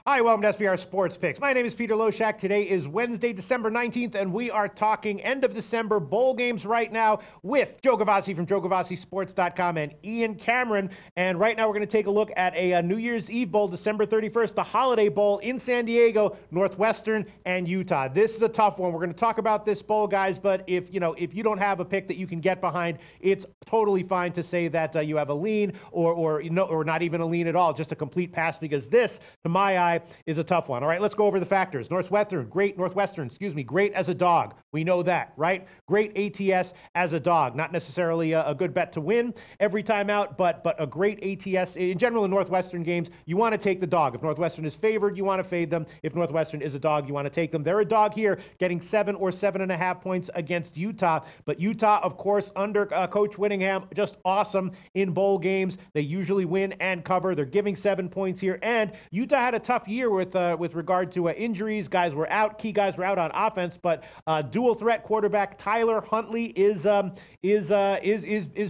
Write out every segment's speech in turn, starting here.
Hi, welcome to SBR Sports Picks. My name is Peter Loshak. Today is Wednesday, December 19th, and we are talking end of December bowl games right now with Joe Gavassi from JoeGavassiSports.com and Ian Cameron. And right now we're going to take a look at a New Year's Eve bowl, December 31st, the Holiday Bowl in San Diego, Northwestern and Utah. This is a tough one. We're going to talk about this bowl, guys, but if you don't have a pick that you can get behind, it's totally fine to say that you have a lean or not even a lean at all, just a complete pass, because this, to my eye, is a tough one. All right, let's go over the factors. Northwestern, great as a dog. We know that, right? Great ATS as a dog. Not necessarily a good bet to win every time out, but a great ATS. In general, in Northwestern games, you want to take the dog. If Northwestern is favored, you want to fade them. If Northwestern is a dog, you want to take them. They're a dog here, getting 7 or 7.5 points against Utah. But Utah, of course, under Coach Whittingham, just awesome in bowl games. They usually win and cover. They're giving 7 points here. And Utah had a tough year with regard to injuries. Key guys were out on offense, but dual threat quarterback Tyler Huntley is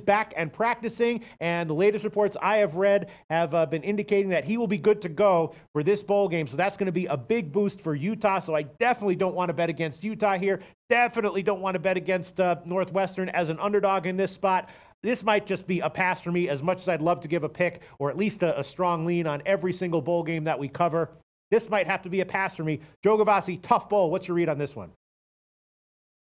back and practicing. And the latest reports I have read have been indicating that he will be good to go for this bowl game. So that's going to be a big boost for Utah. So I definitely don't want to bet against Utah here. Definitely don't want to bet against Northwestern as an underdog in this spot. This might just be a pass for me, as much as I'd love to give a pick or at least a strong lean on every single bowl game that we cover. This might have to be a pass for me. Joe Gavassi, tough bowl. What's your read on this one?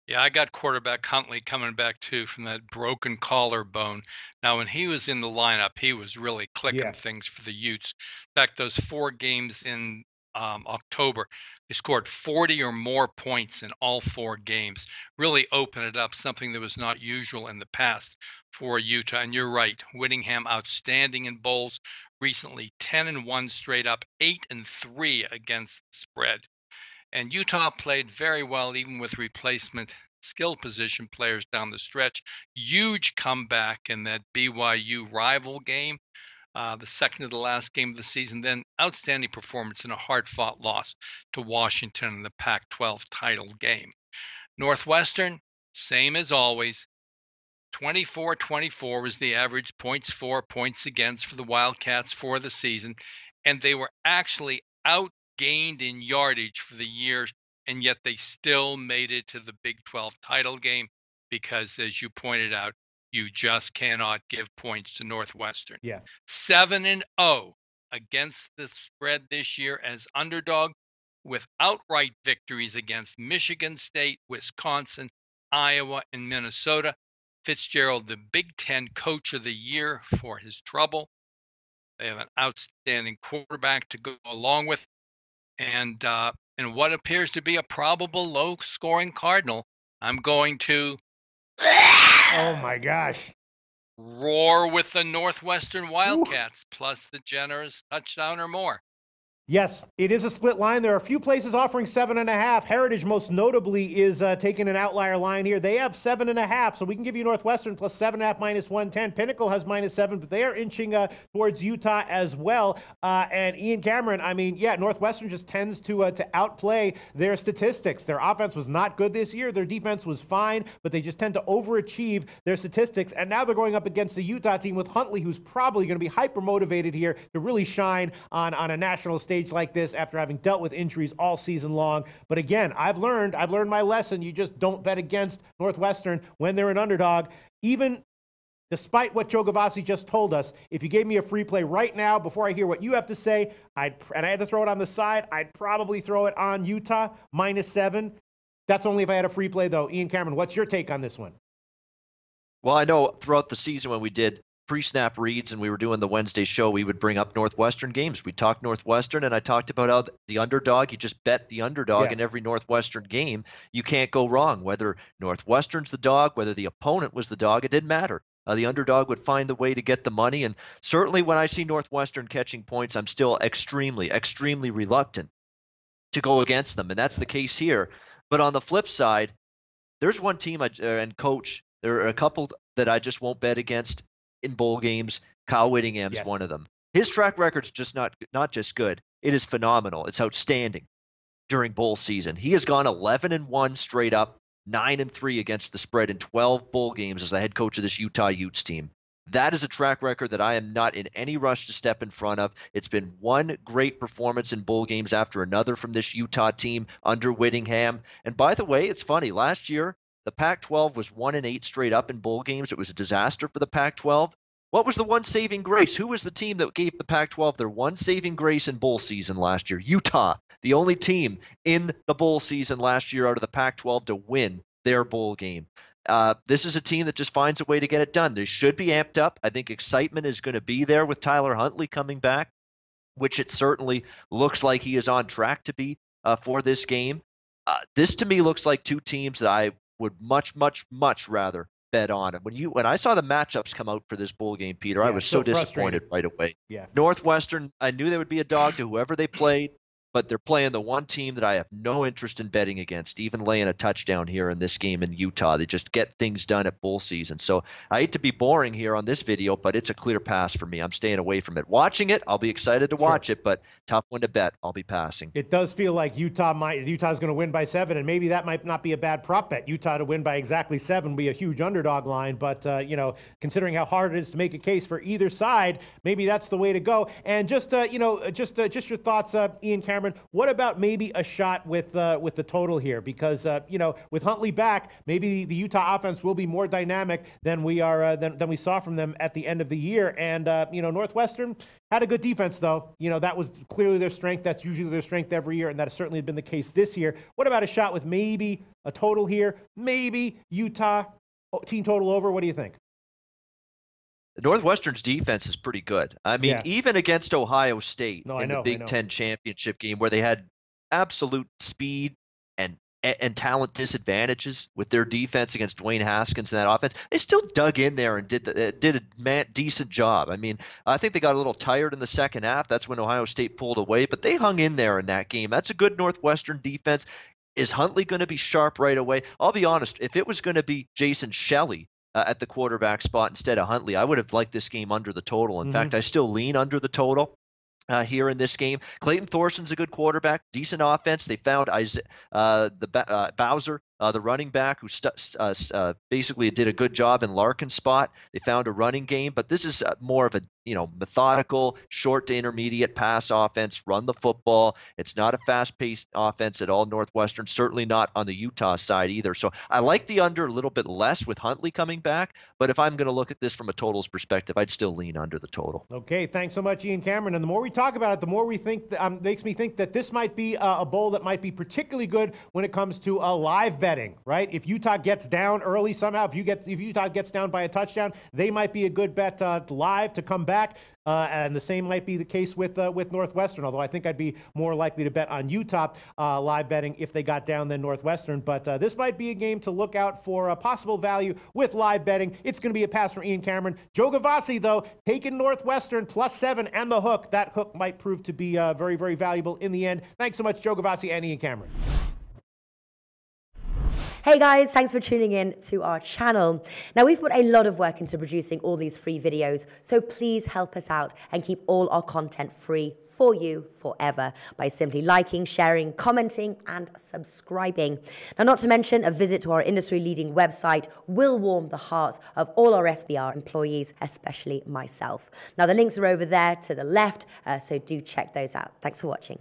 Yeah, I got quarterback Huntley coming back too from that broken collarbone. Now, when he was in the lineup, he was really clicking things for the Utes. In fact, those 4 games in October, he scored 40 or more points in all 4 games. Really opened it up, something that was not usual in the past for Utah. And you're right, Whittingham outstanding in bowls recently, 10-1 straight up, 8-3 against the spread. And Utah played very well, even with replacement skill position players down the stretch. Huge comeback in that BYU rival game, the second to the last game of the season. Then outstanding performance in a hard-fought loss to Washington in the Pac-12 title game. Northwestern, same as always. 24-24 was the average points for, points against for the Wildcats for the season. And they were actually outgained in yardage for the year, and yet they still made it to the Big 12 title game because, as you pointed out, you just cannot give points to Northwestern. 7-0 against the spread this year as underdog, with outright victories against Michigan State, Wisconsin, Iowa, and Minnesota. Fitzgerald, the Big Ten Coach of the Year for his trouble. They have an outstanding quarterback to go along with. And what appears to be a probable low-scoring Cardinal, I'm going to oh my gosh, roar with the Northwestern Wildcats plus the generous touchdown or more. Yes, it is a split line. There are a few places offering 7.5. Heritage, most notably, is taking an outlier line here. They have 7.5, so we can give you Northwestern plus 7.5 minus 110. Pinnacle has -7, but they are inching towards Utah as well. And Ian Cameron, Northwestern just tends to outplay their statistics. Their offense was not good this year. Their defense was fine, but they just tend to overachieve their statistics. And now they're going up against the Utah team with Huntley, who's probably going to be hyper motivated here to really shine on a national stage like this after having dealt with injuries all season long. But again, I've learned my lesson. You just don't bet against Northwestern when they're an underdog. Even despite what Joe Gavassi just told us, if you gave me a free play right now before I hear what you have to say, and I had to throw it on the side, I'd probably throw it on Utah -7. That's only if I had a free play, though. Ian Cameron, what's your take on this one? Well, I know throughout the season when we did pre-snap reads and we were doing the Wednesday show, we would bring up Northwestern games. We talked Northwestern, and I talked about how the underdog, you just bet the underdog in every Northwestern game. You can't go wrong. Whether Northwestern's the dog, whether the opponent was the dog, it didn't matter. The underdog would find the way to get the money. And certainly when I see Northwestern catching points, I'm still extremely, extremely reluctant to go against them. And that's the case here. But on the flip side, there's one team and coach, there are a couple that I just won't bet against in bowl games. Kyle Whittingham's one of them. His track record's just not just good. It is phenomenal. It's outstanding during bowl season. He has gone 11-1 straight up, 9-3 against the spread in 12 bowl games as the head coach of this Utah Utes team. That is a track record that I am not in any rush to step in front of. It's been one great performance in bowl games after another from this Utah team under Whittingham. And by the way, it's funny. Last year, the Pac-12 was 1-8 straight up in bowl games. It was a disaster for the Pac-12. What was the one saving grace? Who was the team that gave the Pac-12 their one saving grace in bowl season last year? Utah, the only team in the bowl season last year out of the Pac-12 to win their bowl game. This is a team that just finds a way to get it done. They should be amped up. I think excitement is going to be there with Tyler Huntley coming back, which it certainly looks like he is on track to be for this game. This to me looks like two teams that I would much, much, much rather bet on. And when I saw the matchups come out for this bowl game, Peter, I was so disappointed right away. Yeah. Northwestern, I knew they would be a dog to whoever they played, but they're playing the one team that I have no interest in betting against, even laying a touchdown here in this game in Utah. They just get things done at bowl season. So I hate to be boring here on this video, but it's a clear pass for me. I'm staying away from it. Watching it, I'll be excited to watch it, but tough one to bet. I'll be passing. It does feel like Utah's going to win by 7, and maybe that might not be a bad prop bet. Utah to win by exactly 7 would be a huge underdog line, but considering how hard it is to make a case for either side, maybe that's the way to go. And just your thoughts, Ian Cameron. What about maybe a shot with the total here? Because with Huntley back, maybe the Utah offense will be more dynamic than we saw from them at the end of the year. And Northwestern had a good defense, though. That was clearly their strength. That's usually their strength every year, and that has certainly been the case this year. What about a shot with maybe a total here? Maybe Utah team total over. What do you think? Northwestern's defense is pretty good. I mean, even against Ohio State in the Big Ten championship game where they had absolute speed and talent disadvantages with their defense against Dwayne Haskins and that offense, they still dug in there and did a decent job. I mean, I think they got a little tired in the second half. That's when Ohio State pulled away, but they hung in there in that game. That's a good Northwestern defense. Is Huntley going to be sharp right away? I'll be honest, if it was going to be Jason Shelley at the quarterback spot instead of Huntley, I would have liked this game under the total. In fact, I still lean under the total here in this game. Clayton Thorson's a good quarterback, decent offense. They found Bowser, the running back, who basically did a good job in Larkin's spot. They found a running game, but this is more of a methodical, short to intermediate pass offense, run the football. It's not a fast-paced offense at all, Northwestern, certainly not on the Utah side either. So I like the under a little bit less with Huntley coming back, but if I'm going to look at this from a totals perspective, I'd still lean under the total. Okay, thanks so much, Ian Cameron. And the more we talk about it, the more we think, makes me think that this might be a bowl that might be particularly good when it comes to live betting, right? If Utah gets down early somehow, if Utah gets down by a touchdown, they might be a good bet live to come back. And the same might be the case with Northwestern, although I think I'd be more likely to bet on Utah live betting if they got down than Northwestern. But this might be a game to look out for possible value with live betting. It's going to be a pass from Ian Cameron. Joe Gavassi, though, taking Northwestern +7 and the hook. That hook might prove to be very, very valuable in the end. Thanks so much, Joe Gavassi and Ian Cameron. Hey guys, thanks for tuning in to our channel. Now, we've put a lot of work into producing all these free videos, so please help us out and keep all our content free for you forever by simply liking, sharing, commenting, and subscribing. Now, not to mention, a visit to our industry-leading website will warm the hearts of all our SBR employees, especially myself. Now, the links are over there to the left, so do check those out. Thanks for watching.